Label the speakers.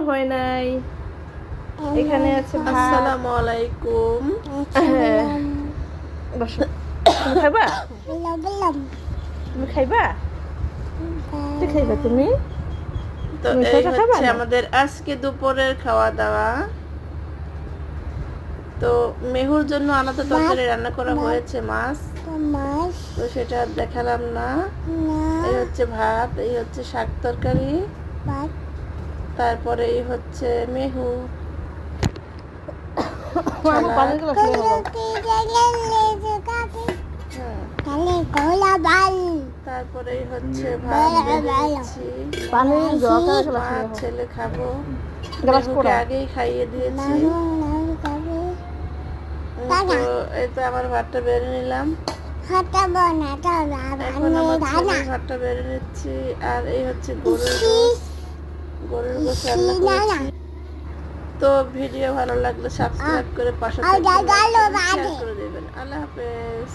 Speaker 1: হয় নাই। এখানে আছে ভাত।
Speaker 2: আসসালামু আলাইকুম।
Speaker 1: হ্যাঁ, বসো। তুমি খাইবা? তুমি খাইবা? কি খাইবা তুমি?
Speaker 2: তো
Speaker 1: তুমি
Speaker 2: এই
Speaker 1: ছোট খাবা
Speaker 2: হচ্ছে
Speaker 1: না?
Speaker 2: আমাদের আজকে দুপুরের খাওয়া দাওয়া। তো মেহুর জন্য আলাদা তরকারি রান্না করা হয়েছে, মাছ। তো সেটা আর দেখালাম না। এই হচ্ছে ভাত, এই হচ্ছে শাক তরকারি, তারপরে এই হচ্ছে মেহু
Speaker 1: আমার পানির গ্লাস নিয়ে হলো।
Speaker 2: তারপরে এই হচ্ছে ভাত বেড়ে নিচ্ছি।
Speaker 1: পানির দরকার গ্লাস
Speaker 2: মা
Speaker 1: নিয়ে হলো।
Speaker 2: ছেলে খাবো।
Speaker 1: গ্লাস
Speaker 2: মেহুকে
Speaker 1: পোড়া।
Speaker 2: আগেই খাইয়ে দিয়েছি। তো এই তো আমার ভাতটা বেড়ে নিলাম। এখন আমার ছেলের ভাতটা বেড়ে নিচ্ছি। আর এই হচ্ছে গরুর গোশ রান্না করেছি। তো ভিডিও ভালো লাগলে সাবস্ক্রাইব করে পাশে থাকবেন, শেয়ার করে দেবেন। আল্লাহ হাফেজ।